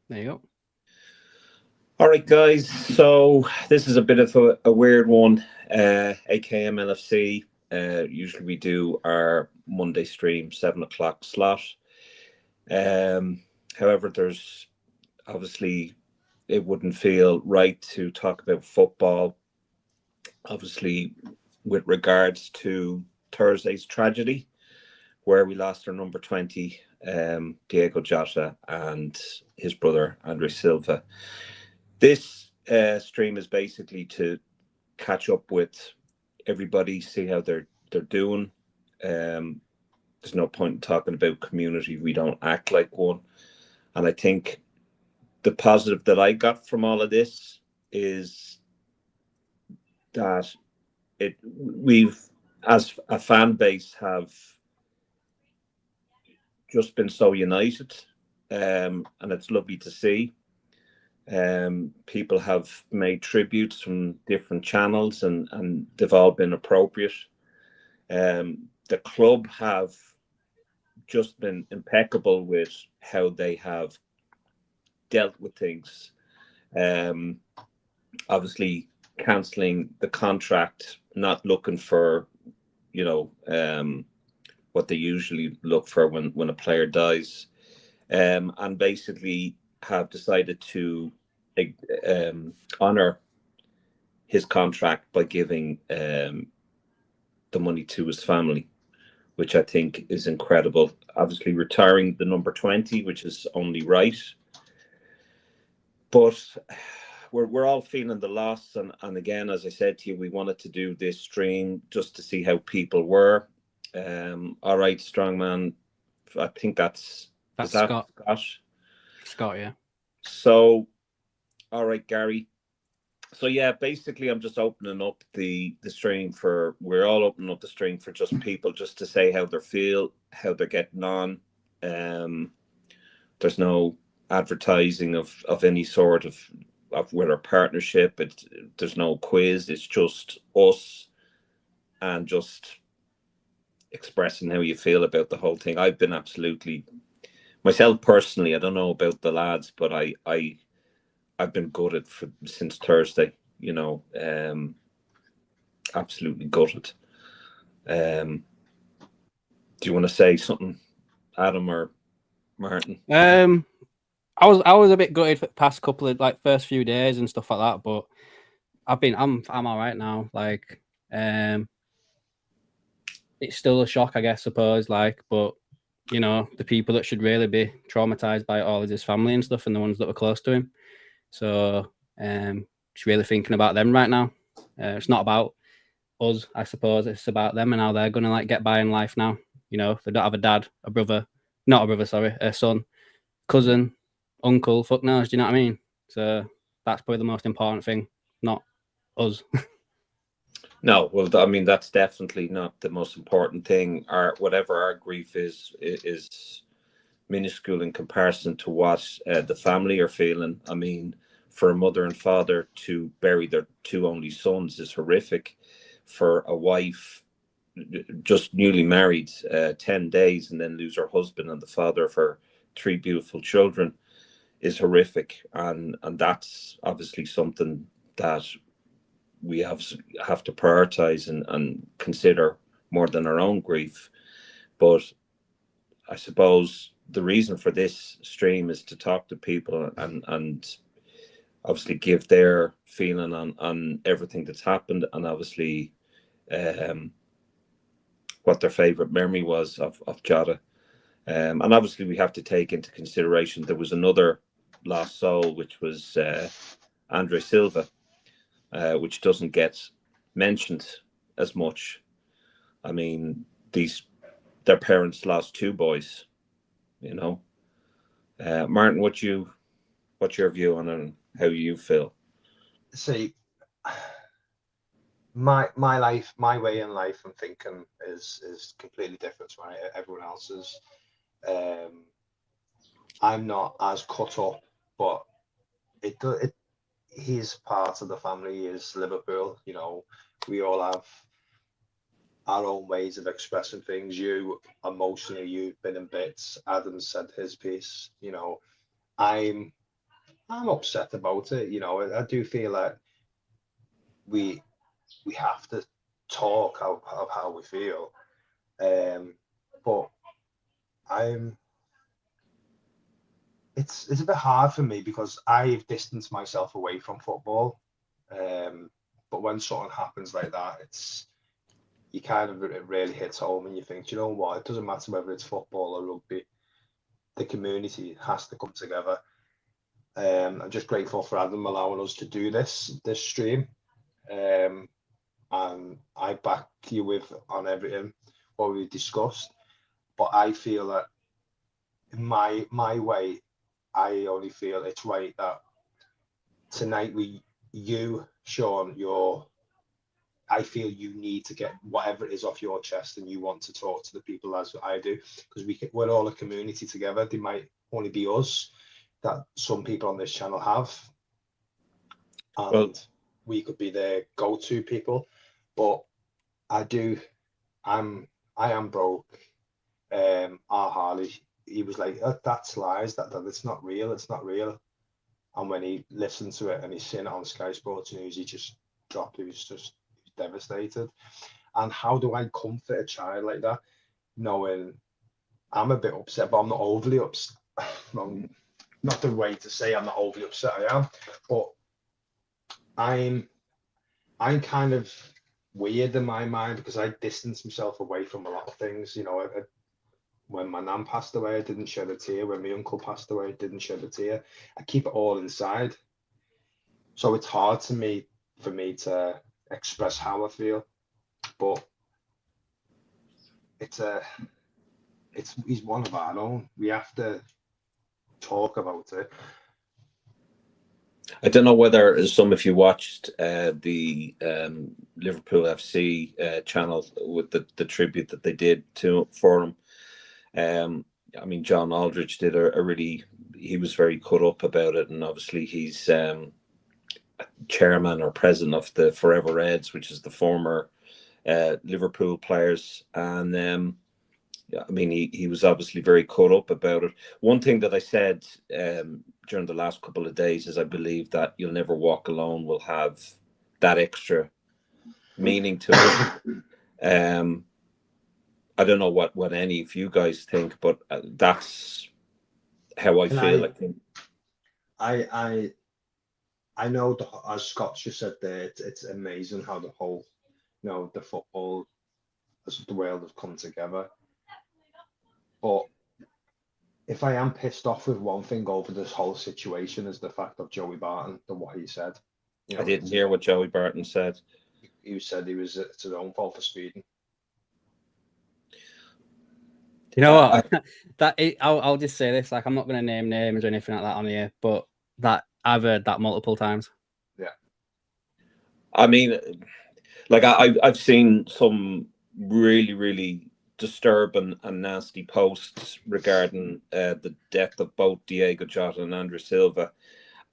There you go. All right, guys. So this is a bit of a weird one. AKM LFC. Usually we do our Monday stream 7 o'clock slot. However, there's obviously it wouldn't feel right to talk about football. Obviously, with regards to Thursday's tragedy, where we lost our number 20, Diego Jota, and his brother Andre Silva. This stream is basically to catch up with everybody, see how they're doing. Um, there's no point in talking about community. We don't act like one. And I think the positive that I got from all of this is that we've, as a fan base, have just been so united, and it's lovely to see. People have made tributes from different channels, and they've all been appropriate. The club have just been impeccable with how they have dealt with things. Um, Obviously, cancelling the contract, not looking for, you know, what they usually look for when a player dies, and basically have decided to honor his contract by giving the money to his family, which I think is incredible. Obviously, retiring the number 20, which is only right. But we're all feeling the loss. And again, as I said to you, we wanted to do this stream just to see how people were. All right, strongman. I think is That's that Scott. Scott? Scott, yeah. So, all right, Gary. So yeah, basically, I'm just opening up the stream for. We're all opening up the stream for just people just to say how they feel, how they're getting on. Um, there's no advertising of any sort of with our partnership. There's no quiz. It's just us and just expressing how you feel about the whole thing. I've been absolutely myself personally. I don't know about the lads, but I've been gutted for since Thursday. Absolutely gutted. Um, do you want to say something, Adam or Martin? Um, I was a bit gutted for the past couple of like first few days and stuff like that, but I'm all right now. Like, um, it's still a shock, I guess, suppose. Like, but the people that should really be traumatized by it all is his family and stuff, and the ones that were close to him. So, just really thinking about them right now. It's not about us, I suppose. It's about them and how they're gonna like get by in life now. They don't have a dad, a brother, not a brother, sorry, a son, cousin, uncle. Fuck knows. Do you know what I mean? So that's probably the most important thing, not us. No, well, I mean that's definitely not the most important thing. Our whatever our grief is minuscule in comparison to what the family are feeling. I mean, for a mother and father to bury their two only sons is horrific. For a wife just newly married, 10 days, and then lose her husband and the father of her three beautiful children is horrific, and that's obviously something that we have to prioritize and consider more than our own grief. But I suppose the reason for this stream is to talk to people and obviously give their feeling on everything that's happened, and obviously um, what their favorite memory was of Jota. And obviously we have to take into consideration there was another lost soul, which was Andre Silva, which doesn't get mentioned as much. I mean, these their parents lost two boys. You know, Martin, what's your view on it and how you feel? See, my life, my way in life and thinking is completely different to everyone else's. Um, I'm not as cut up, but it he's part of the family. He is Liverpool. We all have our own ways of expressing things. You emotionally, you've been in bits. Adam said his piece. I'm I'm upset about it. You know, I do feel like we have to talk of how we feel. But I'm it's a bit hard for me because I've distanced myself away from football. But when something happens like that, you kind of, it really hits home, and you think, you know what, it doesn't matter whether it's football or rugby, the community has to come together. I'm just grateful for Adam allowing us to do this stream. And I back you with on everything what we discussed. But I feel that in my way, I only feel it's right that tonight you, Sean, I feel you need to get whatever it is off your chest, and you want to talk to the people as I do, because we're all a community together. There might only be us that some people on this channel have, and we could be their go-to people. But I am broke. Our Harley, he was like, that's lies, that it's not real, it's not real. And when he listened to it and he's seen it on Sky Sports News, he just dropped. He was devastated. And how do I comfort a child like that, knowing I'm a bit upset, but I'm not overly upset. Not the way to say I'm not overly upset, I am, but I'm kind of weird in my mind because I distance myself away from a lot of things. You know, when my nan passed away, I didn't shed a tear. When my uncle passed away, I didn't shed a tear. I keep it all inside. So it's hard for me to express how I feel. But he's one of our own. We have to talk about it. I don't know whether some of you watched the Liverpool FC channel with the tribute that they did for him. I mean, John Aldridge did he was very cut up about it, and obviously he's chairman or president of the Forever Reds, which is the former Liverpool players, and I mean, he was obviously very cut up about it. One thing that I said during the last couple of days is I believe that You'll Never Walk Alone will have that extra meaning to it. I don't know what any of you guys think, but that's how I feel. I know, as Scott just said there, it's amazing how the whole, the football, the world has come together. But if I am pissed off with one thing over this whole situation is the fact of Joey Barton and what he said. I didn't hear what Joey Barton said. He said it's his own fault for speeding. You know what? I'll just say this. Like, I'm not going to name names or anything like that on here, but that I've heard that multiple times. Yeah. I mean, like I've seen some really, really disturbing and nasty posts regarding the death of both Diogo Jota and Andrew Silva,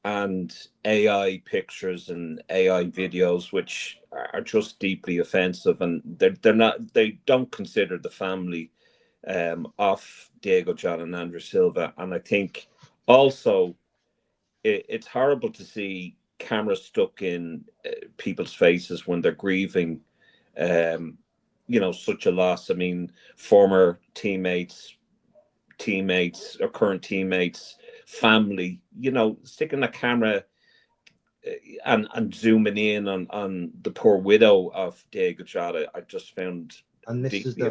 and AI pictures and AI videos which are just deeply offensive, and they don't consider the family of Diogo Jota and Andrew Silva. And I think also it's horrible to see cameras stuck in people's faces when they're grieving such a loss. I mean, former teammates or current teammates, family, sticking a camera and zooming in on the poor widow of Diogo Jota, I just found. And this is the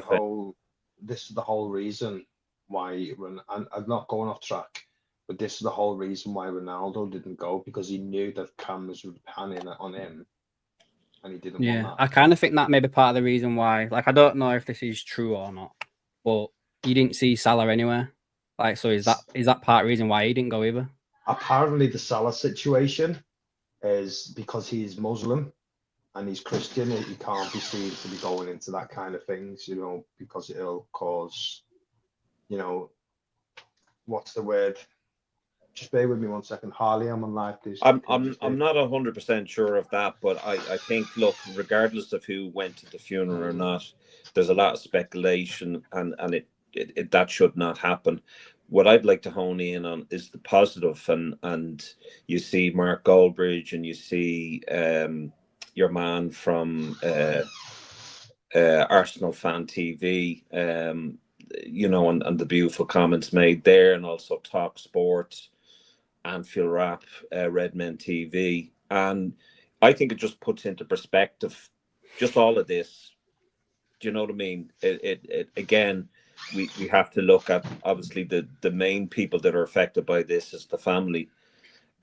whole reason why, I'm not going off track, but this is the whole reason why Ronaldo didn't go, because he knew that cameras would pan in on him, and he didn't want that. I kind of think that may be part of the reason why. Like, I don't know if this is true or not, but you didn't see Salah anywhere. Like, so is that part of the reason why he didn't go either? Apparently, the Salah situation is because he's Muslim and he's Christian. He can't be seen to be going into that kind of things, because it'll cause, what's the word? Just bear with me 1 second, Harley. I'm on live, please. I'm not 100% sure of that, but I think, look, regardless of who went to the funeral or not, there's a lot of speculation, and it that should not happen. what I'd like to hone in on is the positive, and you see Mark Goldbridge, and you see your man from Arsenal Fan TV, and the beautiful comments made there, and also Talk Sports, Anfield Rap, Redmen TV, and I think it just puts into perspective just all of this. Do you know what I mean? It again, we have to look at obviously the main people that are affected by this is the family,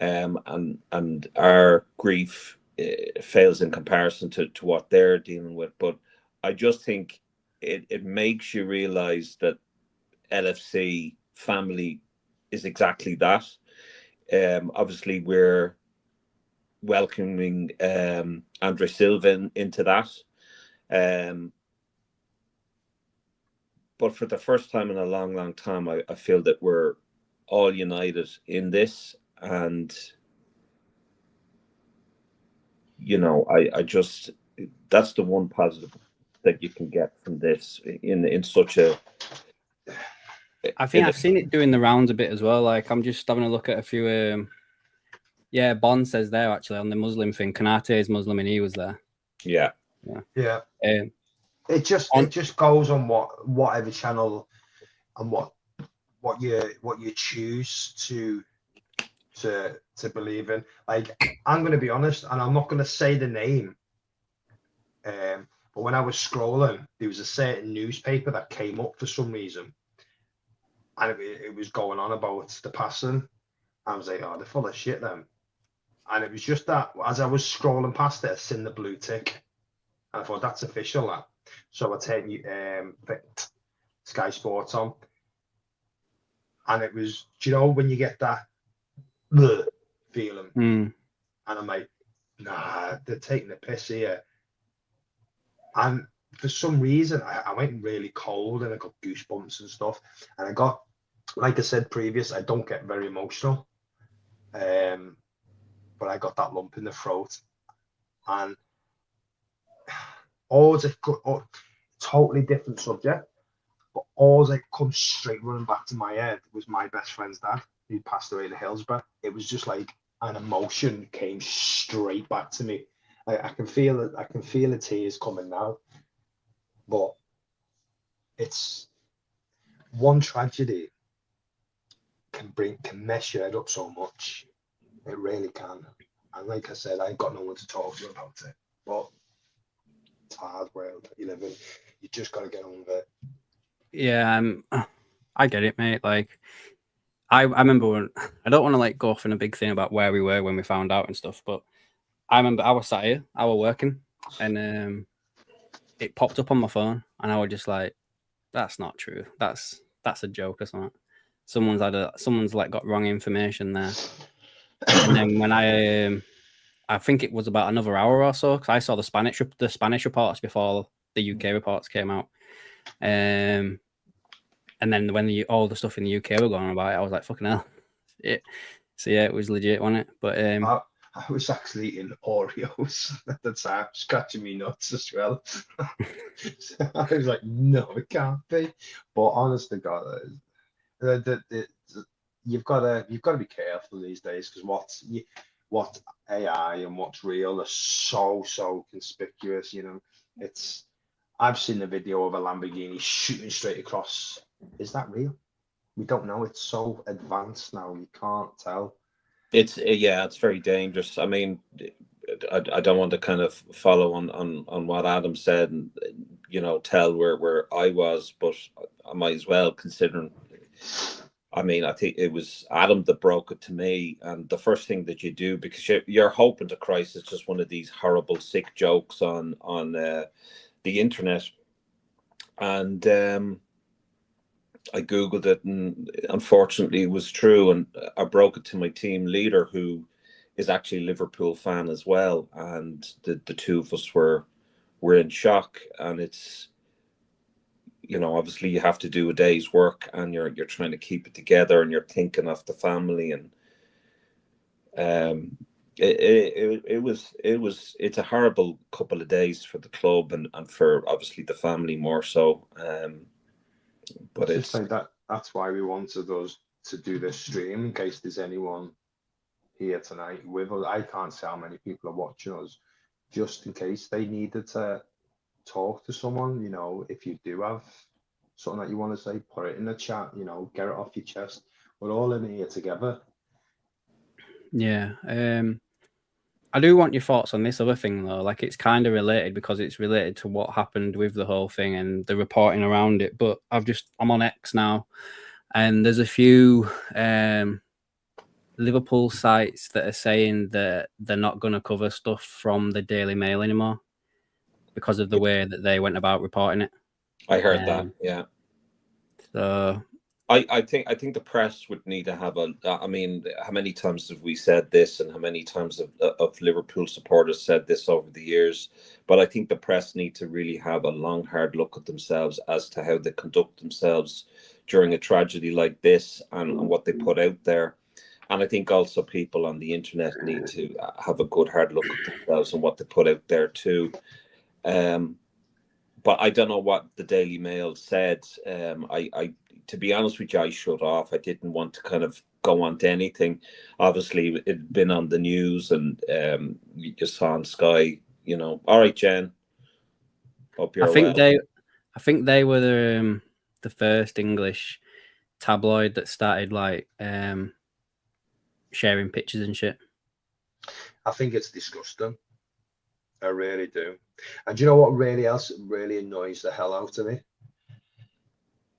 and our grief fails in comparison to what they're dealing with. But I just think it makes you realize that LFC family is exactly that. Obviously, we're welcoming Andre Silva into that. But for the first time in a long, long time, I feel that we're all united in this. And, I just, that's the one positive that you can get from this in such a... I think I've seen it doing the rounds a bit as well. Like, I'm just having a look at a few... Bond says there, actually, on the Muslim thing, Kanate is Muslim and he was there. Yeah. It just goes on whatever channel and what you choose to believe in. Like, I'm going to be honest, and I'm not going to say the name, but when I was scrolling, there was a certain newspaper that came up for some reason, and it was going on about the passing. I was like, oh, they're full of shit then. And it was just that as I was scrolling past it, I seen the blue tick, and I thought, that's official, that. So I turned Sky Sports on, and it was, do you know when you get that feeling? And I'm like, nah, they're taking the piss here. And for some reason, I went really cold and I got goosebumps and stuff. And I got, like I said previous, I don't get very emotional. But I got that lump in the throat. And totally different subject, but all that comes straight running back to my head was my best friend's dad, who passed away in Hillsborough. It was just like an emotion came straight back to me. I can feel it. I can feel the tears coming now. But it's one tragedy can mess your head up so much. It really can. And like I said, I ain't got no one to talk to about it. But it's a hard world that you live in. You just got to get on with it. Yeah, I get it, mate. Like, I remember when, I don't want to like go off in a big thing about where we were when we found out and stuff, but I remember I was sat here, I was working, and it popped up on my phone, and I was just like, "That's not true. That's a joke or something. Someone's like got wrong information there." And then when I think it was about another hour or so, because I saw the Spanish reports before the UK reports came out. And then when all the stuff in the UK were going about it, I was like, fucking hell. So yeah, it was legit, wasn't it? But I was actually eating Oreos at the time, scratching me nuts as well. So I was like, no, it can't be. But honest to God, you've got to be careful these days, because what AI and what's real are so conspicuous. I've seen the video of a Lamborghini shooting straight across. Is that real? We don't know. It's so advanced now. You can't tell. It's very dangerous. I mean, I don't want to kind of follow on what Adam said and tell where I was, but I might as well, considering. I mean, I think it was Adam that broke it to me, and the first thing that you do, because you're hoping to Christ it's just one of these horrible, sick jokes on the internet, and I googled it, and unfortunately it was true, and I broke it to my team leader, who is actually a Liverpool fan as well, and the two of us were in shock. And it's, obviously you have to do a day's work, and you're trying to keep it together, and you're thinking of the family, and it's a horrible couple of days for the club, and for obviously the family more so. But it's just like that. that's why we wanted us to do this stream in case there's anyone here tonight with us. I can't say how many people are watching us, just in case they needed to talk to someone. You know, if you do have something that you want to say, put it in the chat. You know, get it off your chest. We're all in here together. Yeah. I do want your thoughts on this other thing though. Like, it's kind of related because it's related to what happened with the whole thing and the reporting around it. But I'm on X now, and there's a few Liverpool sites that are saying that they're not going to cover stuff from the Daily Mail anymore because of the way that they went about reporting it. I heard that. Yeah. So I think the press would need to have I mean, how many times have we said this, and how many times of Liverpool supporters said this over the years? But I think the press need to really have a long, hard look at themselves as to how they conduct themselves during a tragedy like this, and what they put out there. And I think also people on the internet need to have a good, hard look at themselves and what they put out there too. But I don't know what the Daily Mail said. I to be honest with you, I shut off. I didn't want to kind of go on to anything. Obviously, it'd been on the news, and you just saw on Sky. You know, all right, Jen. Hope you're well. I think they were the first English tabloid that started like sharing pictures and shit. I think it's disgusting. I really do. And do you know what really annoys the hell out of me?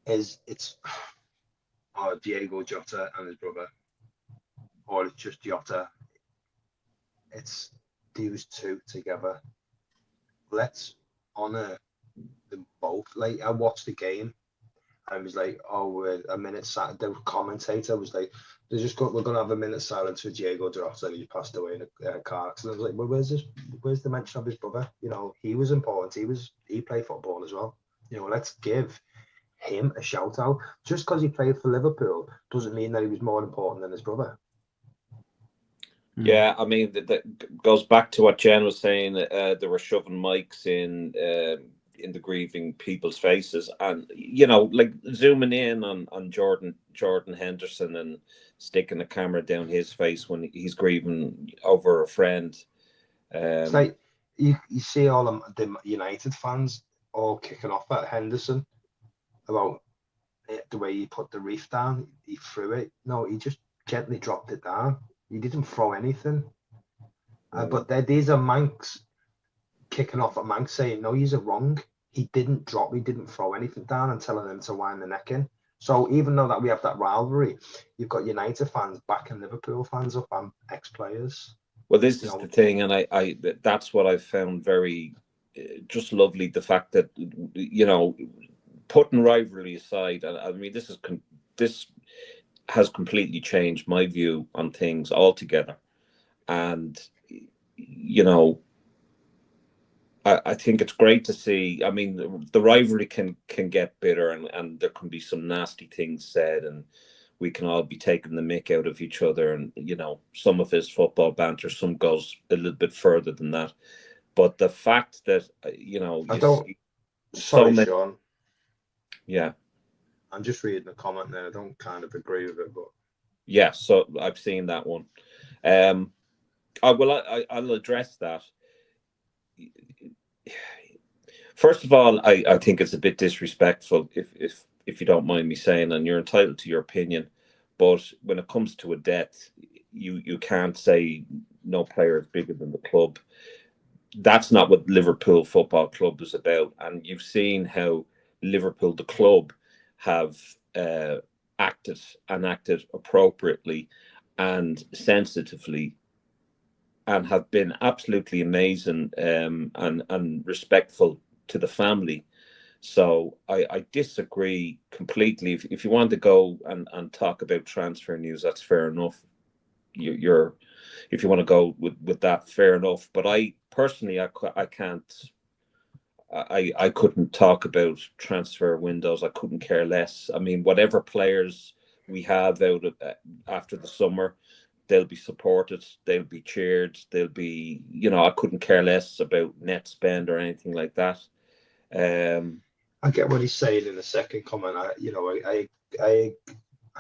It's Diogo, Jota and his brother. Or it's just Jota. It's these two together. Let's honour them both. Like, I watched the game, and it was like, oh, we're a minute silent. The commentator was like, we're gonna have a minute silence for Diego Jota, and he passed away in a car accident. I was like, well, where's the mention of his brother? You know, he was important. He played football as well. You know, let's give him a shout out. Just because he played for Liverpool doesn't mean that he was more important than his brother. Yeah, I mean, that goes back to what Jen was saying. They were shoving mics in the grieving people's faces, and you know, like zooming in on Jordan Henderson and sticking the camera down his face when he's grieving over a friend. It's like you see all the United fans all kicking off at Henderson about the way he put the reef down. He threw it. No, he just gently dropped it down. He didn't throw anything. But these are Manx kicking off at Manx saying, no, you're wrong. He didn't throw anything down, and telling them to wind the neck in. So even though that we have that rivalry, you've got United fans backing Liverpool fans up and ex-players. Well, this is the thing, and I that's what I found very just lovely. The fact that, you know, putting rivalry aside, and I mean, this has completely changed my view on things altogether. And, you know, I think it's great to see. I mean, the rivalry can get bitter, and there can be some nasty things said, and we can all be taking the mick out of each other. And, you know, some of his football banter, some goes a little bit further than that. But the fact that, you know, Sean. Yeah. I'm just reading the comment there. I don't kind of agree with it, but yeah, so I've seen that one. I'll address that. First of all, I think it's a bit disrespectful, if you don't mind me saying, and you're entitled to your opinion, but when it comes to a death, you can't say no player is bigger than the club. That's not what Liverpool Football Club is about. And you've seen how Liverpool, the club, have acted appropriately and sensitively, and have been absolutely amazing and respectful to the family. So I disagree completely. If you want to go and talk about transfer news, that's fair enough. You're if you want to go with that, fair enough. But I personally, I can't. I couldn't talk about transfer windows. I couldn't care less. I mean, whatever players we have out of after the summer, they'll be supported, they'll be cheered, they'll be, you know, I couldn't care less about net spend or anything like that. I get what he's saying in the second comment. I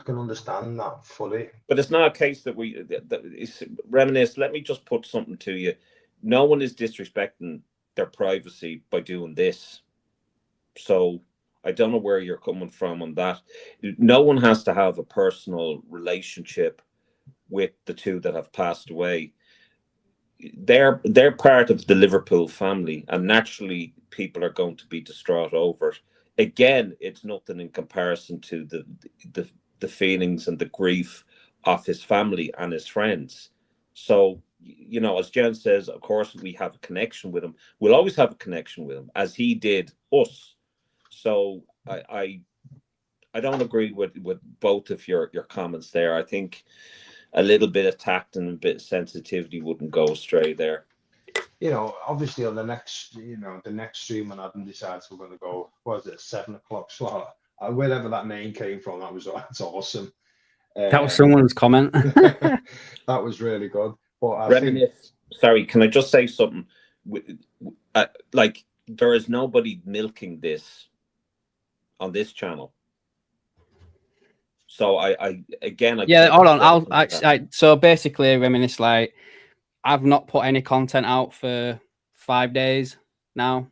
can understand that fully. But it's not a case that it's reminisce. Let me just put something to you. No one is disrespecting their privacy by doing this. So I don't know where you're coming from on that. No one has to have a personal relationship with the two that have passed away. They're part of the Liverpool family, and naturally people are going to be distraught over it. Again, it's nothing in comparison to the feelings and the grief of his family and his friends. So, as Jen says, of course we have a connection with him. We'll always have a connection with him, as he did us. So I don't agree with both of your comments there. I think a little bit of tact and a bit of sensitivity wouldn't go astray there. Obviously on the next stream when Adam decides we're going to go, what is it, 7 o'clock slot, wherever that name came from, that's awesome. That was someone's comment. That was really good. But I think, sorry, can I just say something? Like, there is nobody milking this on this channel. So hold on. So basically, reminisce, like, I've not put any content out for 5 days now.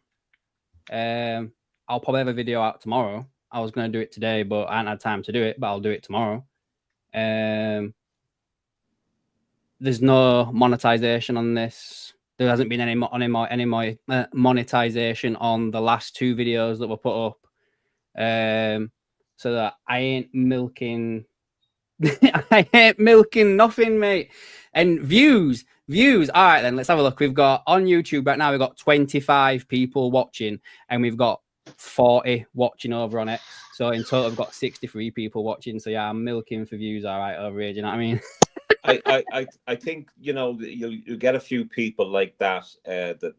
I'll probably have a video out tomorrow. I was going to do it today, but I hadn't had time to do it, but I'll do it tomorrow. There's no monetization on this. There hasn't been any monetization on the last 2 videos that were put up. So that I ain't milking I ain't milking nothing, mate. And views. All right, then let's have a look. We've got on YouTube right now, we've got 25 people watching, and we've got 40 watching over on X. So in total, we've got 63 people watching. So yeah, I'm milking for views, all right, over here. Do you know what I mean? I think you get a few people like that that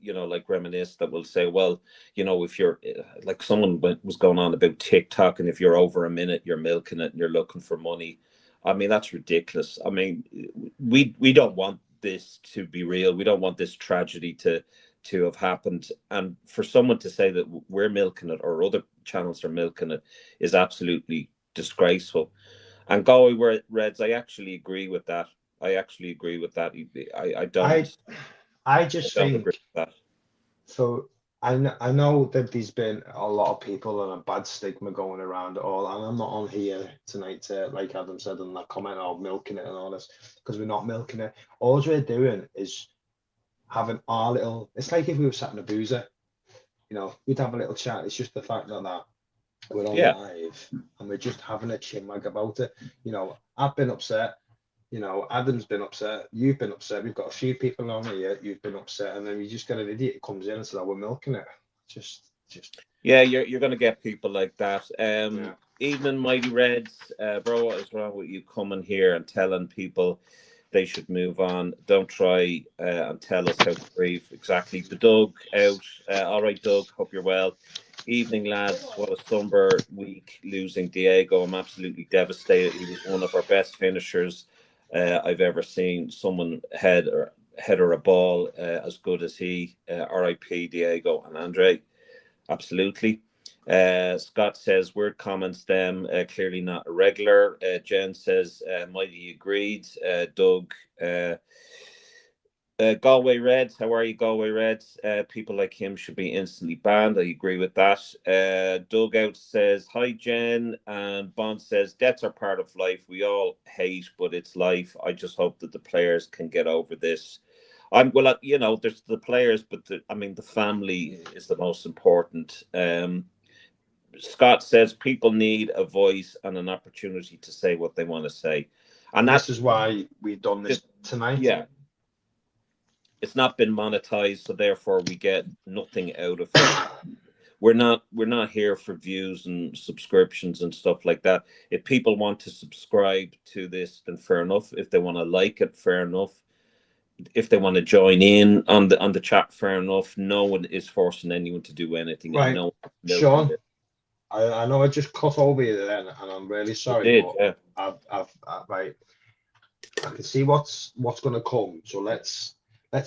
like reminisce, that will say, well, if you're like, someone was going on about TikTok, and if you're over a minute, you're milking it and you're looking for money. I mean, that's ridiculous. I mean, we don't want this to be real. We don't want this tragedy to have happened. And for someone to say that we're milking it or other channels are milking it is absolutely disgraceful. And Galway Reds, I actually agree with that. I don't. I just think agree with that. So I know that there's been a lot of people and a bad stigma going around it all, and I'm not on here tonight to, like Adam said in that comment, milking it and all this, because we're not milking it. All we're doing is having our little. It's like if we were sat in a boozer, we'd have a little chat. It's just the fact that we're on live and we're just having a chinwag about it. I've been upset. Adam's been upset. You've been upset. We've got a few people on here. You've been upset, and then you just get an idiot who comes in and says, "We're milking it." Just. Yeah, you're going to get people like that. Evening, Mighty Reds, bro, what is wrong with you coming here and telling people they should move on? Don't try and tell us how to grieve. Exactly. The Doug out. All right, Doug. Hope you're well. Evening, lads. What a somber week losing Diego. I'm absolutely devastated. He was one of our best finishers I've ever seen. Someone header a ball as good as he. R.I.P. Diego and Andre. Absolutely. Scott says weird comments, them clearly not irregular. Jen says Mighty agreed. Doug, Galway Reds, how are you, Galway Reds? People like him should be instantly banned. I agree with that. Doug out says hi, Jen, and Bond says deaths are part of life. We all hate, but it's life. I just hope that the players can get over this. There's the players, but the family is the most important. Scott says people need a voice and an opportunity to say what they want to say, and this is why we've done this tonight. Yeah, it's not been monetized, so therefore we get nothing out of it. We're not here for views and subscriptions and stuff like that. If people want to subscribe to this, then fair enough. If they want to like it, fair enough. If they want to join in on the chat, fair enough. No one is forcing anyone to do anything. Right, Sean. I know I just cut over you then, and I'm really sorry. I've right. I can see what's going to come. So let's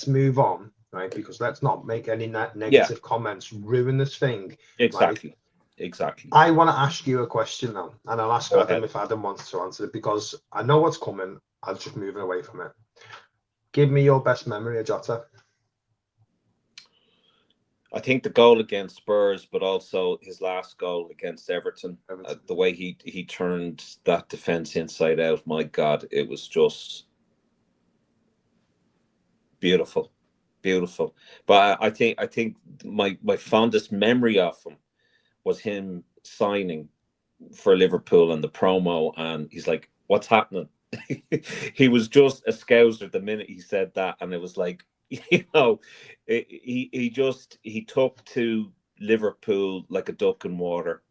move on. right? Because let's not make any negative comments ruin this thing. Exactly. Right? Exactly. I want to ask you a question now, and I'll ask Go Adam ahead. if Adam wants to answer it, because I know what's coming. I'm just moving away from it. Give me your best memory of Jota. I think the goal against Spurs, but also his last goal against Everton. The way he turned that defense inside out, my God, it was just beautiful, beautiful. But I think my fondest memory of him was him signing for Liverpool and the promo, and he's like, "What's happening?" He was just a scouser the minute he said that, and it was like, he took to Liverpool like a duck in water.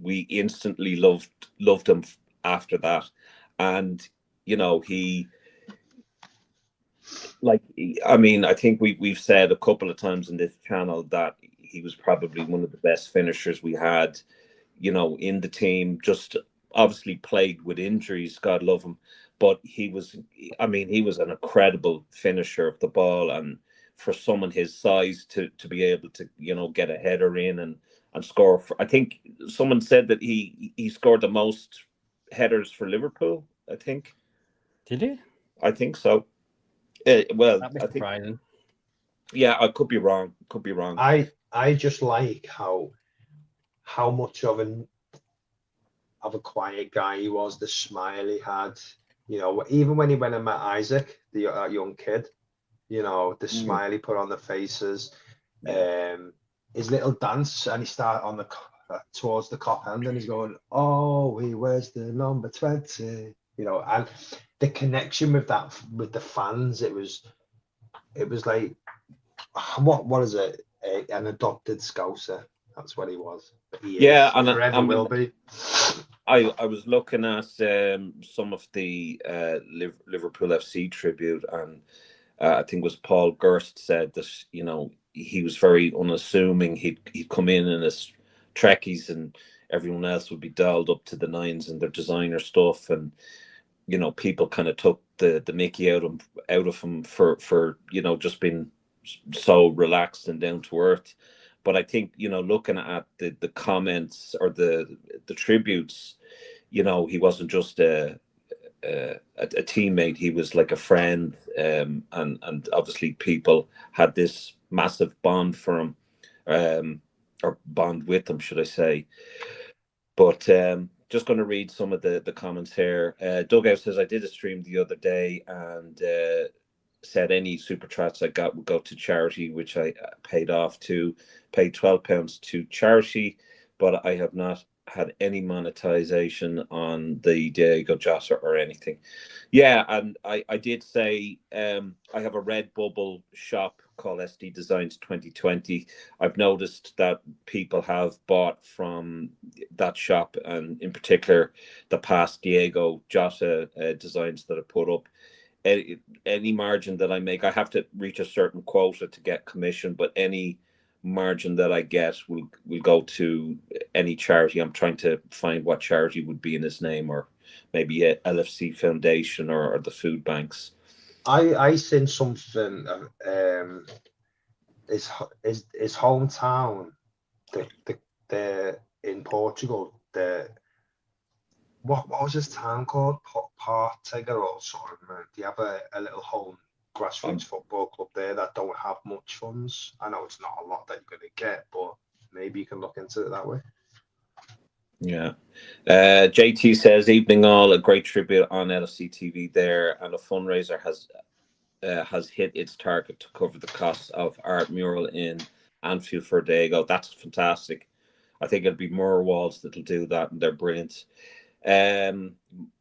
We instantly loved him after that, and he. I think we've said a couple of times in this channel that he was probably one of the best finishers we had, in the team. Just obviously plagued with injuries, God love him, but he was an incredible finisher of the ball, and for someone his size to be able to get a header in and score. I think someone said that he scored the most headers for Liverpool. I think. Did he? I think so. Well, That'd be I think, surprising. yeah, I could be wrong. Could be wrong. I just like how much of a quiet guy he was. The smile he had, even when he went and met Isaac, the young kid, the smile he put on the faces, his little dance, and he started on towards the cop hand, and he's going, "Oh, he wears the number 20," and the connection with the fans, it was like, what is it? An adopted Scouser. That's what he was. He Yeah, is. and Forever will be. I was looking at some of the Liverpool FC tribute, and I think it was Paul Gerst said that he was very unassuming. He'd come in his trekkies, and everyone else would be dialed up to the nines and their designer stuff, and people kind of took the Mickey out of him for just being so relaxed and down to earth. But I think looking at the comments or the tributes, he wasn't just a teammate. He was like a friend, and obviously people had this massive bond for him, or bond with him, should I say. But just going to read some of the comments here. Dugout says, I did a stream the other day and said any super chats I got would go to charity, which I paid £12 to charity, but I have not had any monetization on the Diogo Jota or anything. Yeah, and I did say I have a Redbubble shop called SD Designs 2020. I've noticed that people have bought from that shop, and in particular the past Diogo Jota designs that I put up. Any margin that I make, I have to reach a certain quota to get commission, but any margin that I get will go to any charity. I'm trying to find what charity would be in his name, or maybe a LFC Foundation or the food banks. I seen something. His hometown, the in Portugal, what was his town called? Portega or something. Do you have a little home grassroots football club there that don't have much funds? I know it's not a lot that you're going to get, but maybe you can look into it that way. Yeah. JT says, evening all, a great tribute on LFC TV there, and a fundraiser has hit its target to cover the costs of art mural in Anfield for Diogo. That's fantastic. I think it'll be more walls that'll do that, and they're brilliant.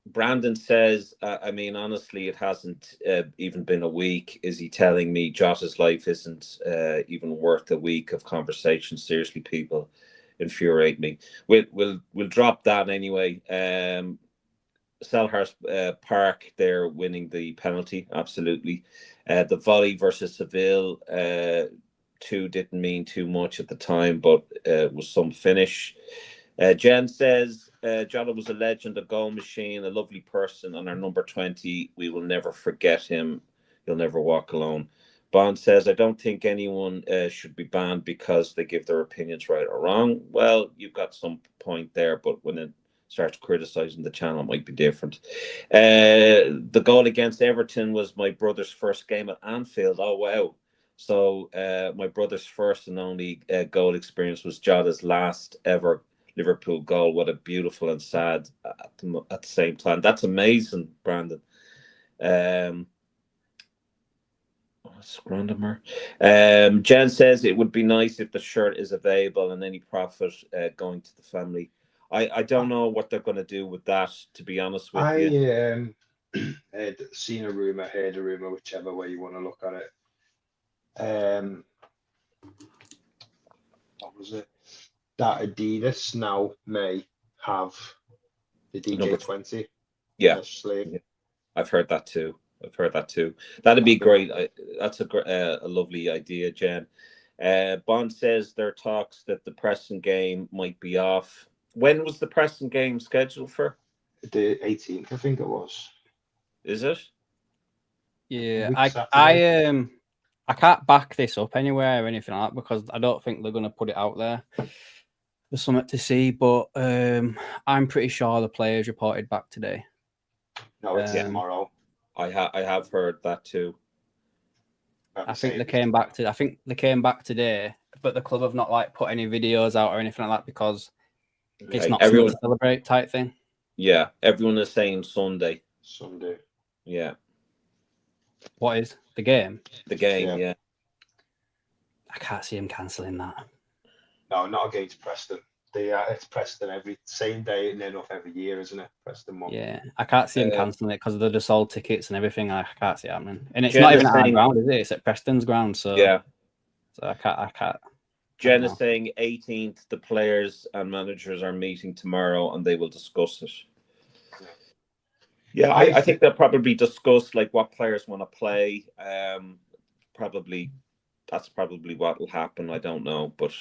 Brandon says, honestly, it hasn't even been a week. Is he telling me Jota's life isn't even worth a week of conversation? Seriously, people infuriate me. We'll drop that anyway. Selhurst Park, they're winning the penalty, absolutely. The volley versus Seville, 2 didn't mean too much at the time, but it was some finish. Jen says, Jota was a legend, a goal machine, a lovely person, and our number 20, we will never forget him. He'll never walk alone. Bond says, I don't think anyone should be banned because they give their opinions right or wrong. Well, you've got some point there, but when it starts criticizing the channel, it might be different. The goal against Everton was my brother's first game at Anfield. Oh, wow. So my brother's first and only goal experience was Jota's last ever Liverpool goal. What a beautiful and sad at the same time. That's amazing, Brandon. Jen says it would be nice if the shirt is available and any profit going to the family. I don't know what they're going to do with that, to be honest with you. I had seen a rumor, heard a rumor, whichever way you want to look at it. What was it? That Adidas now may have the DJ20. Yeah. Sleeve. I've heard that too. That'd be great. That's a lovely idea, Jen. Bond says there are talks that the Preston game might be off. When was the Preston game scheduled for? The 18th, I think it was. Is it? Yeah, I can't back this up anywhere or anything like that because I don't think they're going to put it out there for something to see. But I'm pretty sure the players reported back today. No, it's tomorrow. I have heard that too. I think they came back today, but the club have not like put any videos out or anything like that because it's not something to celebrate type thing. Yeah, everyone is saying Sunday. Yeah. What is the game? The game, yeah. I can't see him cancelling that. No, not against Preston. It's Preston every same day and enough every year, isn't it? Preston one. Yeah, I can't see him cancelling it because they're just sold tickets and everything. I can't see it happening, and it's not even at our ground, is it? It's at Preston's ground, so yeah. So I can't. Jen is saying 18th. The players and managers are meeting tomorrow, and they will discuss it. Yeah, I think they'll probably discuss like what players want to play. That's probably what will happen. I don't know, but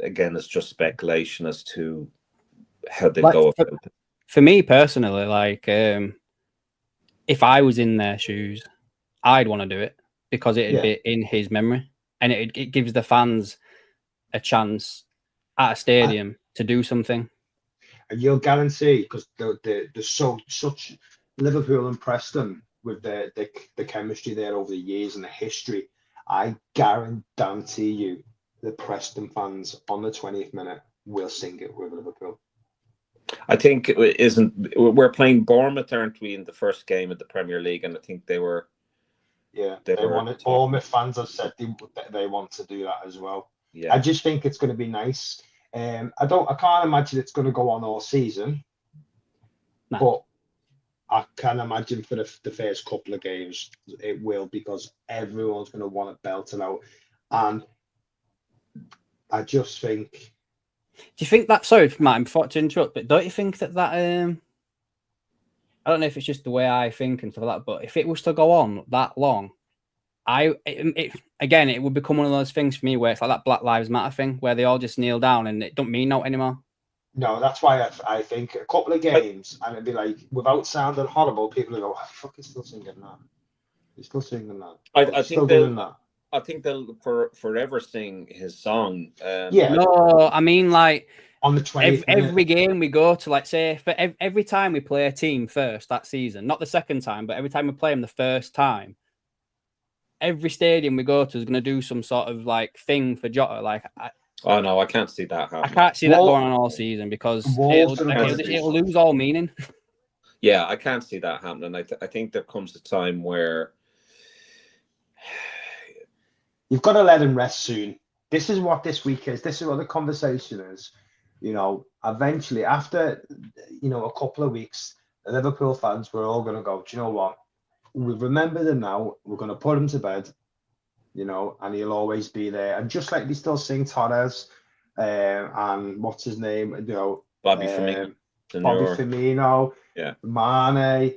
again, it's just speculation as to how they go about it. For me personally, like if I was in their shoes, I'd want to do it because it'd be in his memory, and it gives the fans a chance at a stadium to do something. And you'll guarantee because there's such Liverpool and Preston with the chemistry there over the years and the history. I guarantee you the Preston fans on the 20th minute will sing it with Liverpool. I think we're playing Bournemouth, aren't we, in the first game of the Premier League? And I think they were. Yeah, they wanted. Bournemouth fans have said they want to do that as well. Yeah, I just think it's going to be nice. I can't imagine it's going to go on all season, but I can imagine for the first couple of games it will because everyone's going to want to belt it out, and I just think. Do you think that? Sorry, Martin, before to interrupt, but don't you think that I don't know if it's just the way I think and stuff like that, but if it was to go on that long, it would become one of those things for me where it's like that Black Lives Matter thing where they all just kneel down and it don't mean no anymore. No, that's why I think a couple of games and it'd be like, without sounding horrible, people will go, oh, fuck, he's still singing that. He's still singing that. I think they'll forever sing his song. No, I mean like on the 20th every game we go to, like say for every time we play a team first that season, not the second time, but every time we play them the first time, every stadium we go to is going to do some sort of like thing for Jota. Like, oh no, I can't see that happening. I can't see that going on all season because it'll lose all meaning. Yeah, I can't see that happening. I think there comes a time where you've got to let him rest soon. This is what this week is. This is what the conversation is. You know, eventually, after a couple of weeks, the Liverpool fans were all going to go, do you know what? We've remembered him now. We're going to put him to bed, and he'll always be there. And just like they still sing Torres and what's his name? Bobby Firmino. Yeah. Mane,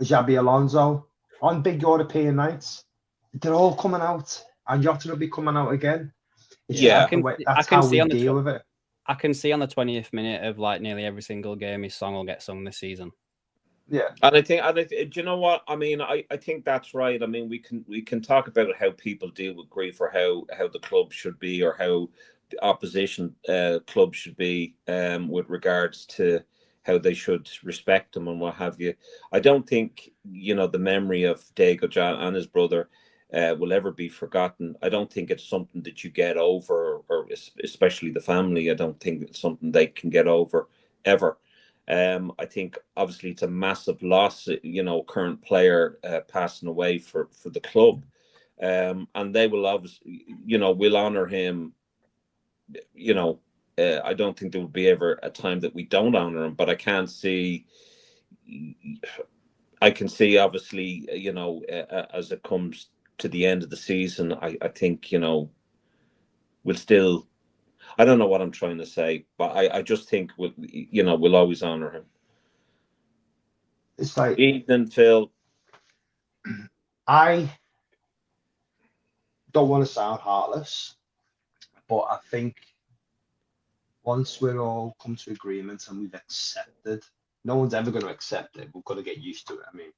Xabi Alonso on big European nights. They're all coming out, and Jota will be coming out again. That's how we deal with it. I can see on the 20th minute of like nearly every single game his song will get sung this season. Yeah. And do you know what? I mean, I think that's right. I mean, we can talk about how people deal with grief, or how the club should be, or how the opposition club should be, with regards to how they should respect them and what have you. I don't think, the memory of Diogo Jota and his brother will ever be forgotten. I don't think it's something that you get over, or especially the family. I don't think it's something they can get over ever. I think obviously it's a massive loss, current player passing away for the club, and they will obviously, will honor him. I don't think there will be ever a time that we don't honor him, but I can see obviously, as it comes to the end of the season, I think, we'll still. I don't know what I'm trying to say, but I just think we'll always honor him. It's like, Ethan, Phil. I don't want to sound heartless, but I think once we're all come to agreement and we've accepted, no one's ever going to accept it. We've got to get used to it. I mean,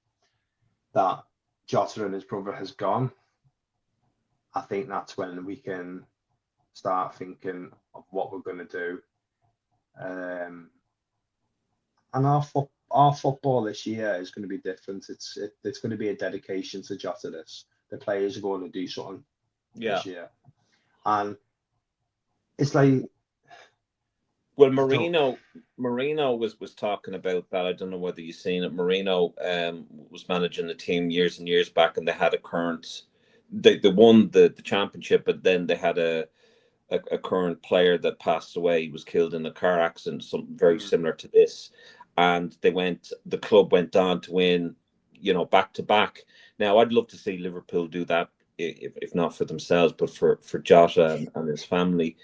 that Jota and his brother has gone. I think that's when we can start thinking of what we're going to do. And our football this year is going to be different. It's going to be a dedication to Jota. The players are going to do something this year, and it's like, well, Marino was talking about that. I don't know whether you've seen it. Marino was managing the team years and years back, and they had a current. They won the championship, but then they had a current player that passed away. He was killed in a car accident, something very similar to this. And the club went on to win, back to back. Now, I'd love to see Liverpool do that, if not for themselves, but for Jota and his family.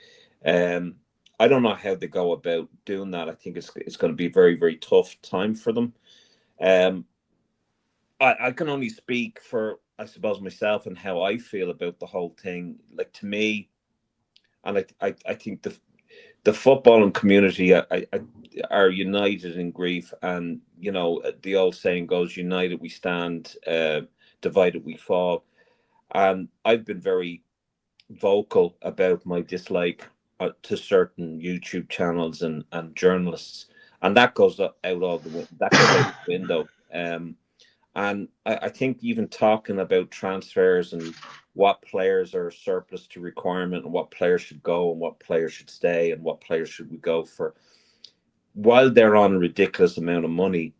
I don't know how they go about doing that. I think it's going to be a very, very tough time for them. I can only speak for, I suppose, myself and how I feel about the whole thing. Like, to me, and I think the footballing community are united in grief, and the old saying goes, "United we stand, divided we fall." And I've been very vocal about my dislike to certain YouTube channels and journalists, and that goes out the window. And I think even talking about transfers and what players are surplus to requirement, and what players should go and what players should stay and what players should we go for, while they're on a ridiculous amount of money,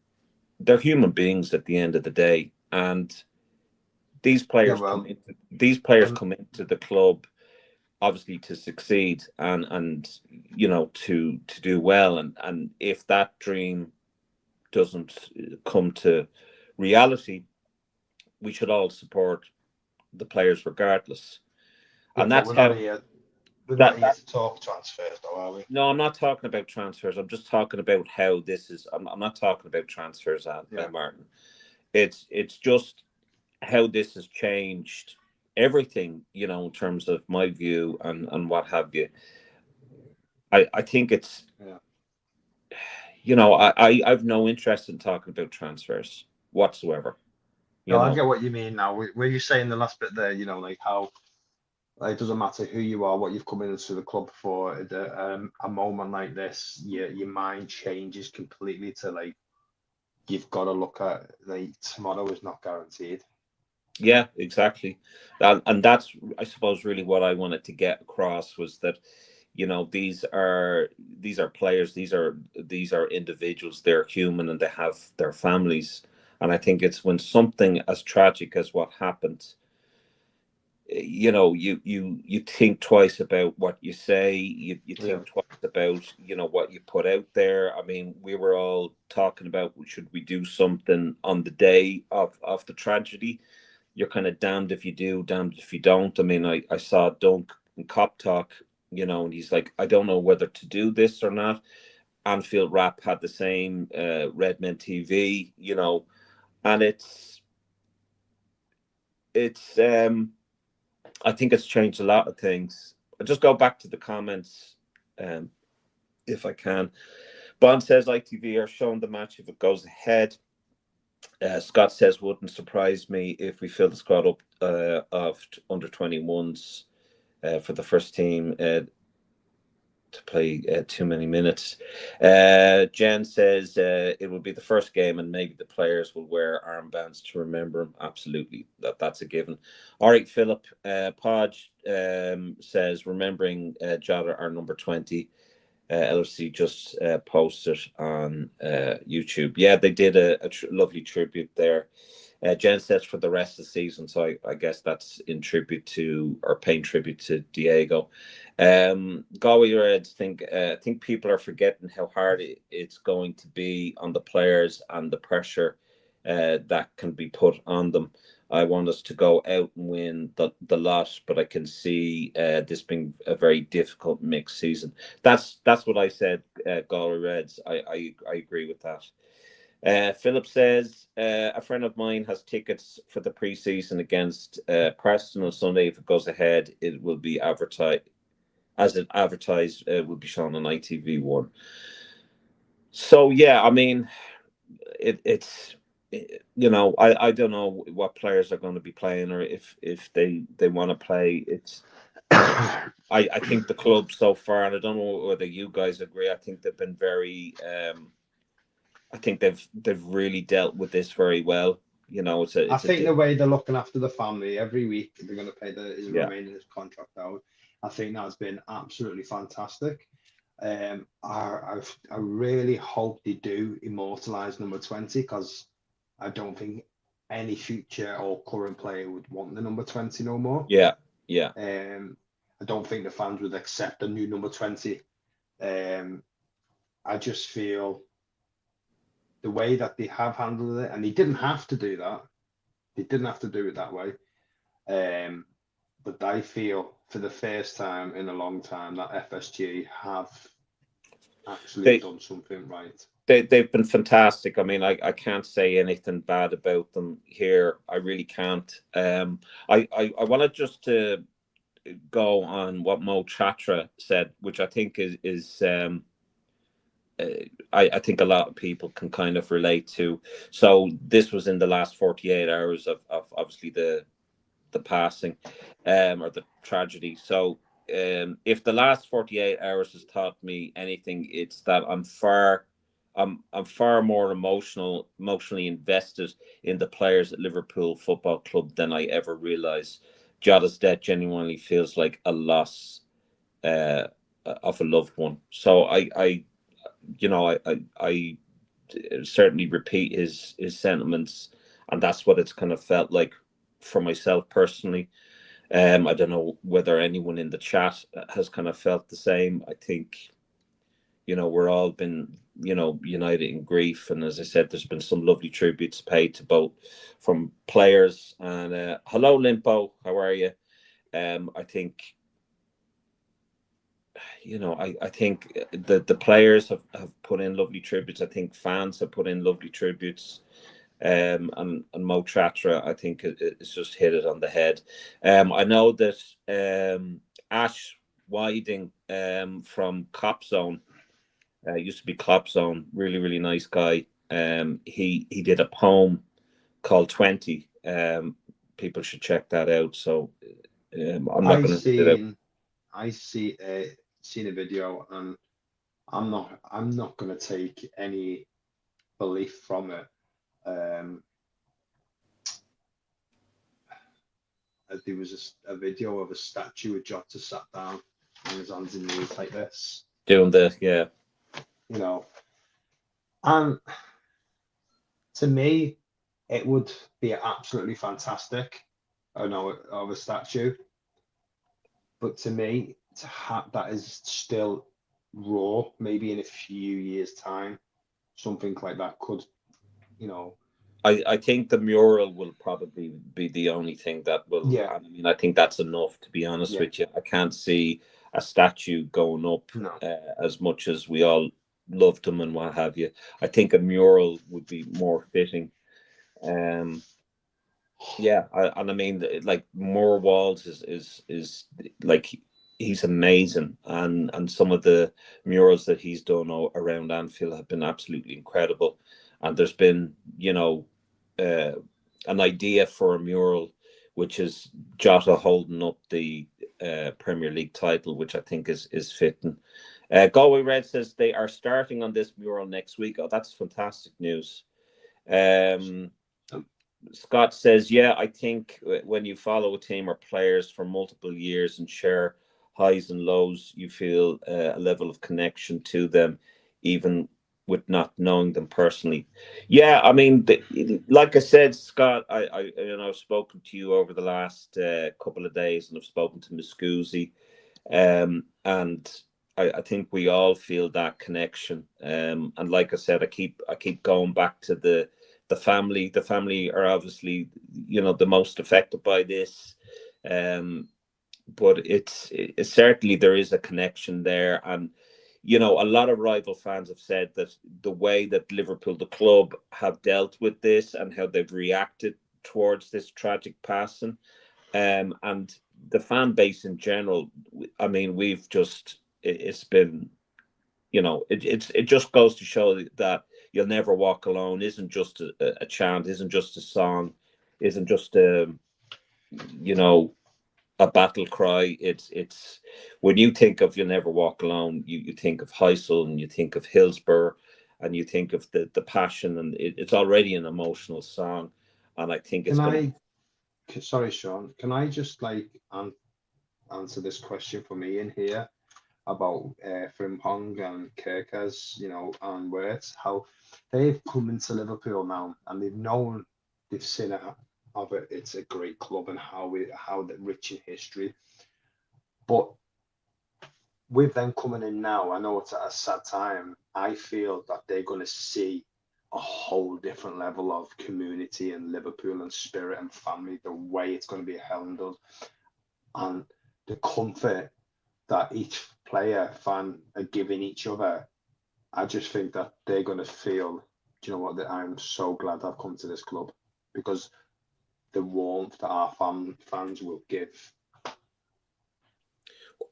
they're human beings at the end of the day. And these players come into the club obviously to succeed and to do well. And if that dream doesn't come to reality, we should all support the players regardless. And that's we're how not here to talk transfers, though, are we? No, I'm not talking about transfers. I'm just talking about how this is. I'm not talking about transfers, Martin. It's just how this has changed everything, in terms of my view and what have you. I think it's, I've no interest in talking about transfers whatsoever. I get what you mean now. Were you saying the last bit there, like how it doesn't matter who you are, what you've come into the club for, a moment like this, your mind changes completely to, like, you've got to look at, like, tomorrow is not guaranteed. Yeah, exactly. And that's, I suppose, really what I wanted to get across, was that, these are players, these are individuals, they're human, and they have their families. And I think it's when something as tragic as what happened, you think twice about what you say. You think twice about what you put out there. I mean, we were all talking about, should we do something on the day of the tragedy? You're kind of damned if you do, damned if you don't. I mean, I saw Dunk in Cop Talk, and he's like, I don't know whether to do this or not. Anfield Rap had the same, Redmen TV, and it's I think it's changed a lot of things. I'll just go back to the comments, if I can. Bond says ITV are showing the match if it goes ahead. Scott says, wouldn't surprise me if we fill the squad up of under 21s for the first team to play too many minutes. Jen says it will be the first game and maybe the players will wear armbands to remember him. Absolutely. That's a given. All right, Philip. Podge says, remembering Jota, our number 20. LFC just posted on YouTube. Yeah, they did a lovely tribute there. Jen says for the rest of the season, so I guess that's in tribute to, or paying tribute to Diego. Galway Reds think people are forgetting how hard it's going to be on the players and the pressure that can be put on them. I want us to go out and win the lot, but I can see this being a very difficult mixed season. That's what I said, Galway Reds. I agree with that. Philip says, a friend of mine has tickets for the pre-season against Preston on Sunday. If it goes ahead, it will be advertised, will be shown on ITV1. So, yeah, I mean, it's I don't know what players are going to be playing or if they want to play. It's I think the club so far, and I don't know whether you guys agree, I think they've been very I think they've really dealt with this very well. I think the way they're looking after the family every week, they're going to pay his remaining his contract out. I think that's been absolutely fantastic. I really hope they do immortalize number 20 because I don't think any future or current player would want the number 20 no more. Yeah. I don't think the fans would accept a new number 20. I just feel the way that they have handled it, and they didn't have to do that. They didn't have to do it that way. But I feel for the first time in a long time that FSG have actually done something right. They've been fantastic. I mean, I can't say anything bad about them here. I really can't. I want to just to go on what Mo Chatra said, which I think is I think a lot of people can kind of relate to. So this was in the last 48 hours of obviously the passing or the tragedy. So if the last 48 hours has taught me anything, it's that I'm far more emotionally invested in the players at Liverpool Football Club than I ever realized. Jota's death genuinely feels like a loss of a loved one. So I certainly repeat his sentiments, and that's what it's kind of felt like for myself personally. I don't know whether anyone in the chat has kind of felt the same. I think we're all been united in grief, and as I said, there's been some lovely tributes paid to both from players. And hello Limpo, how are you? I think I think the players have put in lovely tributes. I think fans have put in lovely tributes. And Mo Tratra, I think it's just hit it on the head. I know that Ash Whiting from Cop Zone, used to be Cop Zone, really, really nice guy. He did a poem called 20. People should check that out. So I'm not going to read it out. I seen a video, and I'm not going to take any belief from it. There was a video of a statue of Jota sat down on his hands and knees like this, doing the and to me, it would be absolutely fantastic. I know of a statue, but to me, to have that is still raw. Maybe in a few years' time, something like that could, I think the mural will probably be the only thing that will. Yeah. I mean, I think that's enough, to be honest with you. I can't see a statue going up as much as we all loved him and what have you. I think a mural would be more fitting. Yeah, I mean, like Moore Walls is like he's amazing, and some of the murals that he's done around Anfield have been absolutely incredible. And there's been an idea for a mural, which is Jota holding up the Premier League title, which I think is fitting. Galway Red says they are starting on this mural next week. Oh, that's fantastic news. Scott says, yeah, I think when you follow a team or players for multiple years and share highs and lows, you feel a level of connection to them, even with not knowing them personally. Yeah, I mean, like I said, Scott, I've spoken to you over the last couple of days, and I've spoken to Muscusi, and I think we all feel that connection. And like I said, I keep going back to the family. The family are obviously, the most affected by this. But it's certainly there is a connection there. And a lot of rival fans have said that the way that Liverpool, the club, have dealt with this and how they've reacted towards this tragic passing, and the fan base in general, I mean, it's been, it just goes to show that You'll Never Walk Alone isn't just a chant, isn't just a song, isn't just a battle cry. It's when you think of You'll Never Walk Alone, you think of Heysel, and you think of Hillsborough, and you think of the passion, and it's already an emotional song. And I think sorry, Sean, can I just answer this question for me in here about Frimpong and Kirkers, and Wirtz, how they've come into Liverpool now and they've seen it of it. It's a great club and how they're rich in history. But with them coming in now, I know it's at a sad time. I feel that they're going to see a whole different level of community and Liverpool and spirit and family, the way it's going to be handled, and the comfort that each player, fan are giving each other. I just think that they're going to feel, do you know what, that I'm so glad I've come to this club, because the warmth that our fans will give.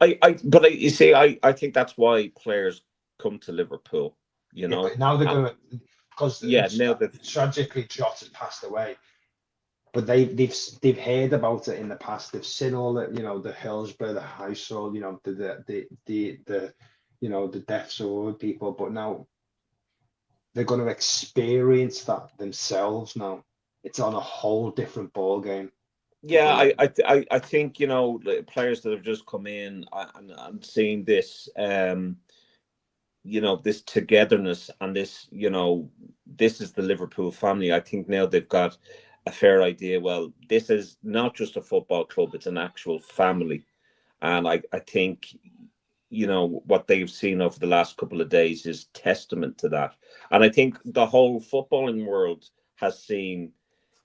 You see, I think that's why players come to Liverpool. But now they're going to, because now that tragically Jota passed away. But they've heard about it in the past. They've seen all the the Hillsborough, the Heysel, the deaths of other people. But now they're going to experience that themselves. Now it's on a whole different ball game. Yeah, I think the players that have just come in and seeing this, this togetherness and this, this is the Liverpool family. I think now they've got a fair idea. Well, this is not just a football club; it's an actual family, and I think what they've seen over the last couple of days is testament to that. And I think the whole footballing world has seen,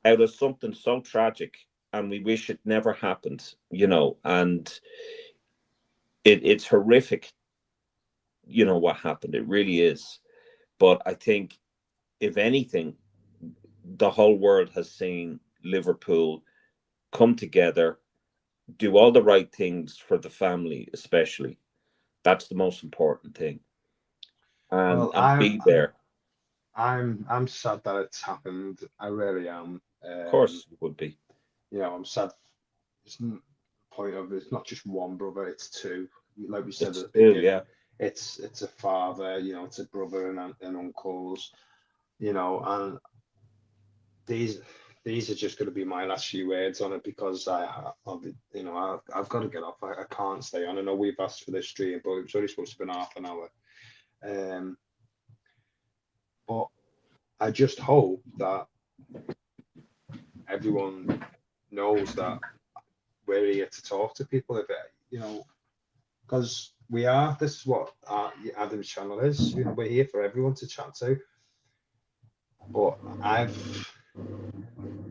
out of something so tragic, and we wish it never happened, and it's horrific, what happened. It really is. But I think, if anything, the whole world has seen Liverpool come together, do all the right things for the family, especially. That's the most important thing. And be there. I'm sad that it's happened. I really am. Of course it would be. I'm sad. It's point of it's not just one brother; it's two. Like we said at the beginning, yeah. It's a father. It's a brother and uncles. And these are just going to be my last few words on it, because I've got to get off. I can't stay on. I know we've asked for this stream, but it was only supposed to be half an hour. But I just hope that everyone knows that we're here to talk to people a bit, because this is what Adam's channel is. We're here for everyone to chat to. But like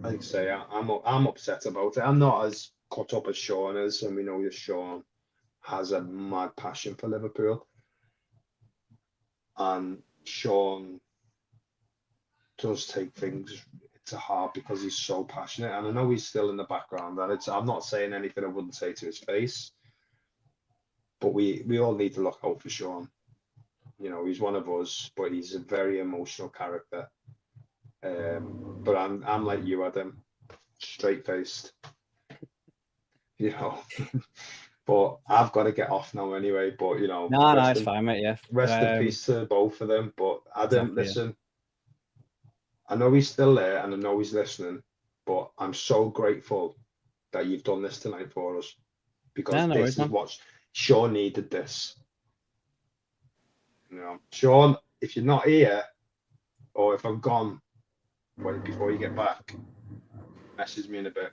I say, I'm upset about it. I'm not as caught up as Sean is, and we know that Sean has a mad passion for Liverpool, and Sean does take things to heart because he's so passionate. And I know he's still in the background, and I'm not saying anything I wouldn't say to his face, but we all need to look out for Sean. He's one of us, but he's a very emotional character. But I'm like you, Adam, straight faced, you know. But I've got to get off now anyway. But you know, No, it's fine, mate. Yeah. Rest in peace to both of them. But Adam, Exactly, yeah. listen, I know he's still there and I know he's listening, but I'm so grateful that you've done this tonight for us, because No this worries, is man. what Sean needed. This, you know, Sean, if you're not here or if I'm gone before you get back, message me in a bit.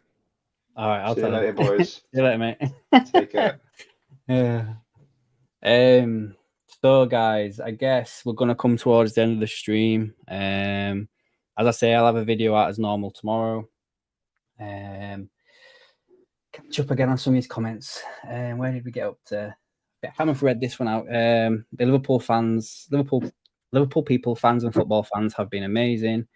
All right, I'll See you tell later, him. boys. See you later, mate. Take care. Yeah. So guys, I guess we're gonna come towards the end of the stream. As I say, I'll have a video out as normal tomorrow. Catch up again on some of these comments. Where did we get up to? I haven't read this one out. The Liverpool people, fans and football fans have been amazing.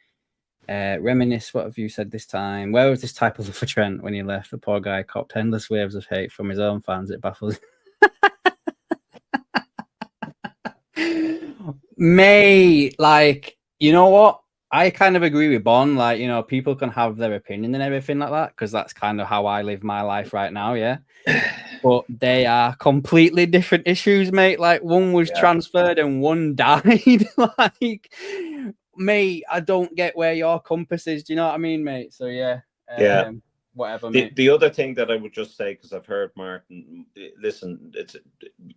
Reminisce, what have you said this time? Where was this type of love for Trent when he left? The poor guy copped endless waves of hate from his own fans. It baffles. Mate, like, you know what? I kind of agree with Bon. Like, you know, people can have their opinion and everything like that, because that's kind of how I live my life right now, yeah. But they are completely different issues, mate. Like, one was transferred and one died. Like, mate, I don't get where your compass is. Do you know what I mean, mate? So yeah. Whatever, mate. The other thing that I would just say, because I've heard Martin, listen, it's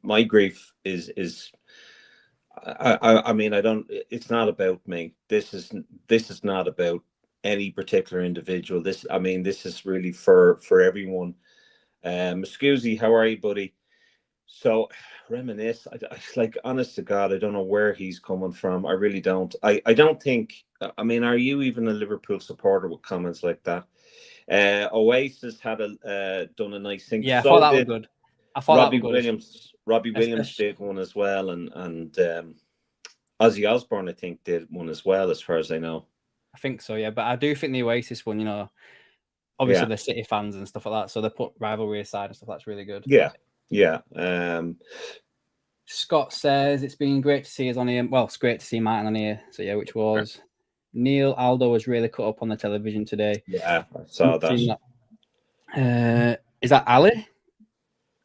my grief is I mean, I don't. It's not about me. This is not about any particular individual. This is really for everyone. Scusi, how are you, buddy? So reminisce. I like, honest to God, I don't know where he's coming from. I really don't. I don't think. I mean, are you even a Liverpool supporter with comments like that? Oasis had done a nice thing. Yeah, I so thought that was good. I thought Robbie that was good. Williams did one as well, and Ozzy Osbourne, I think, did one as well, as far as I know. I think so, yeah. But I do think the Oasis one, you know, obviously they're City fans and stuff like that, so they put rivalry aside and stuff. That's really good. Yeah. Scott says it's been great to see us on here. Well, it's great to see Martin on here. So yeah, which was Neil Aldo was really cut up on the television today. Yeah, I saw that. Is that Ali?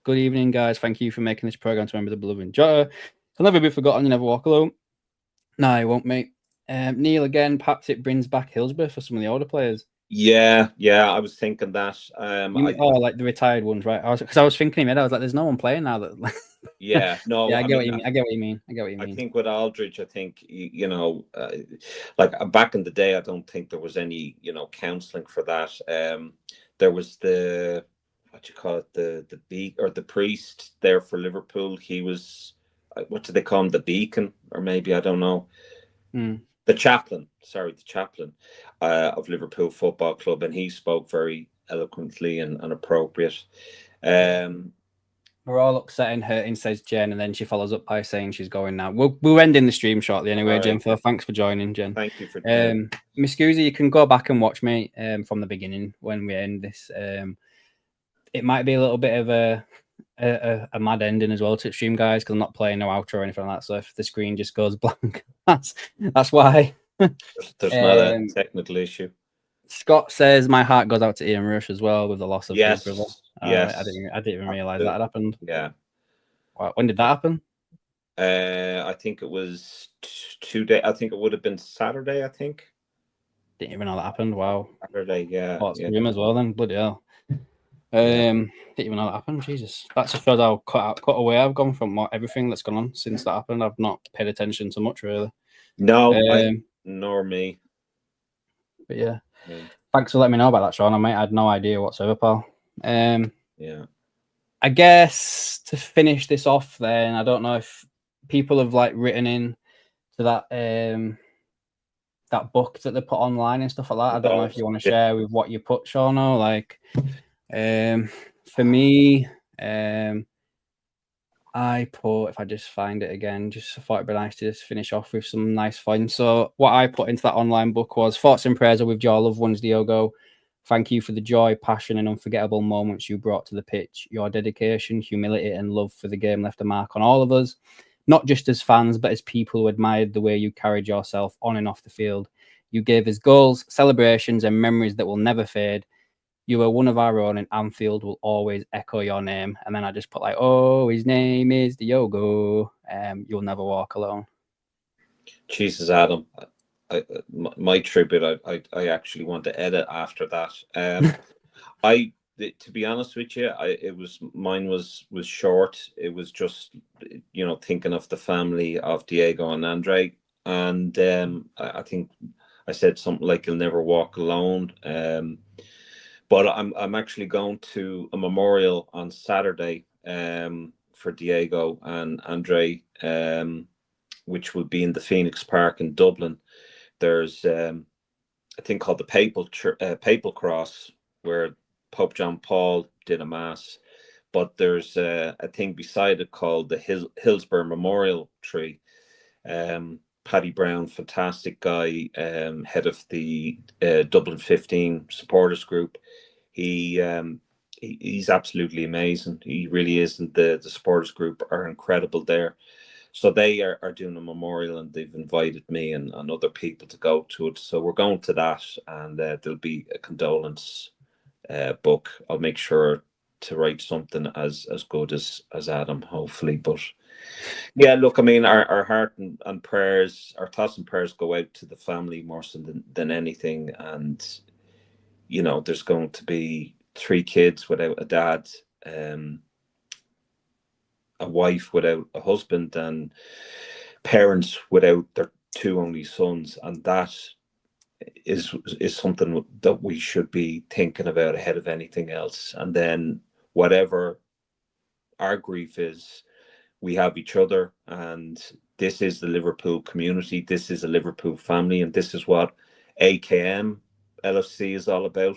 Good evening, guys. Thank you for making this program to remember the beloved Jota. I'll never be forgotten. You never walk alone. No, I won't, mate. Neil, again, perhaps it brings back Hillsborough for some of the older players. Yeah, I was thinking that. Like the retired ones, right? Because I was thinking in my head, I was like, there's no one playing now. That. Yeah, no. I get what you mean. I think with Aldridge, I think, you know, like back in the day, I don't think there was any, you know, counselling for that. There was the, what you call it, the priest there for Liverpool. He was, what do they call him? The beacon, or maybe, I don't know. The chaplain of Liverpool Football Club, and he spoke very eloquently and appropriate. We're all upset and hurting, says Jen, and then she follows up by saying she's going now. We're ending the stream shortly anyway, right. Jen. So thanks for joining, Jen. Thank you for Miss Scusi, you can go back and watch me from the beginning when we end this. It might be a little bit of a mad ending as well to stream, guys, because I'm not playing no outro or anything like that. So if the screen just goes blank, that's why. There's not a technical issue. Scott says my heart goes out to Ian Rush as well with the loss of his brother. Yes, I didn't even realize that had happened. Yeah. Wow. When did that happen? I think it was 2 days. I think it would have been Saturday. I think. Didn't even know that happened. Wow. Saturday, yeah. Oh, it's him as well then. Bloody hell. Didn't even know that happened. Jesus, that's just how cut away I've gone from everything that's gone on since that happened. I've not paid attention to much really. No, nor me. But yeah. Thanks for letting me know about that, Sean. I had no idea whatsoever, pal. Yeah. I guess to finish this off, then I don't know if people have like written in to that that book that they put online and stuff like that. I don't know if you want to share with what you put, Sean. Or like, for me, I put, if I just find it again, just thought it'd be nice to just finish off with some nice fun. So what I put into that online book was thoughts and prayers are with your loved ones, Diogo. Thank you for the joy, passion, and unforgettable moments you brought to the pitch. Your dedication, humility, and love for the game left a mark on all of us, not just as fans, but as people who admired the way you carried yourself on and off the field. You gave us goals, celebrations, and memories that will never fade. You are one of our own, and Anfield will always echo your name. And then I just put like, oh, his name is Diogo. You'll never walk alone. Jesus, Adam. My tribute, I actually want to edit after that. To be honest with you, mine was short. It was just, thinking of the family of Diego and Andre, and I think I said something like "You'll never walk alone." But I'm actually going to a memorial on Saturday for Diego and Andre, which will be in the Phoenix Park in Dublin. There's a thing called the Papal Cross, where Pope John Paul did a mass, but there's a thing beside it called the Hillsborough Memorial Tree. Paddy Brown, fantastic guy, head of the Dublin 15 supporters group. He's absolutely amazing. He really is, and the supporters group are incredible there. So they are doing a memorial, and they've invited me and other people to go to it. So we're going to that, and there'll be a condolence book. I'll make sure to write something as good as Adam, hopefully. But yeah, look, I mean, our heart and prayers, our thoughts and prayers go out to the family more so than anything. And there's going to be 3 kids without a dad, a wife without a husband, and parents without their 2 only sons, and that is something that we should be thinking about ahead of anything else. And then whatever our grief is, we have each other, and this is the Liverpool community, this is a Liverpool family, and this is what AKM LFC is all about,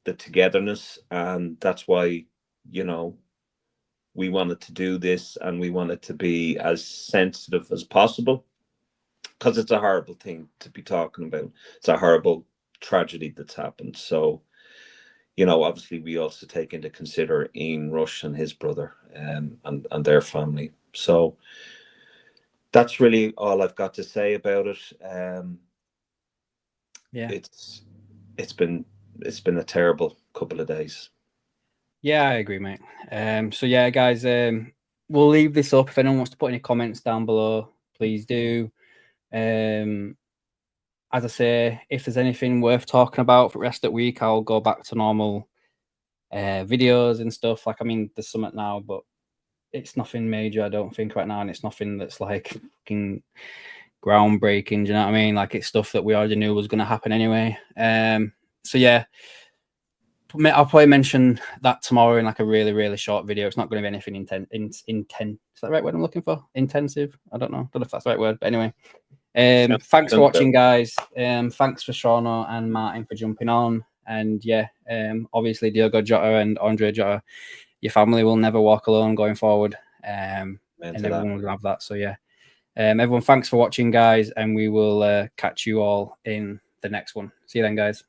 the togetherness. And that's why we wanted to do this, and we wanted to be as sensitive as possible, because it's a horrible thing to be talking about. It's a horrible tragedy that's happened. So, obviously we also take into consider Ian Rush and his brother, and their family. So that's really all I've got to say about it. Yeah, it's been a terrible couple of days. Yeah, I agree, mate. So yeah, guys, we'll leave this up. If anyone wants to put any comments down below, please do. As I say, if there's anything worth talking about for the rest of the week, I'll go back to normal videos and stuff. Like, I mean, there's something now, but it's nothing major, I don't think, right now, and it's nothing that's like fucking groundbreaking. Do you know what I mean? Like, it's stuff that we already knew was going to happen anyway. So yeah, I'll probably mention that tomorrow in like a really, really short video. It's not going to be anything intense. Is that the right word I'm looking for? Intensive? I don't know if that's the right word, but anyway. Thanks for watching, guys. Thanks for Shauno and Martin for jumping on. And yeah, obviously Diogo Jota and Andre Jota, your family will never walk alone going forward. And everyone will have that. So yeah, everyone, thanks for watching, guys, and we will catch you all in the next one. See you then, guys.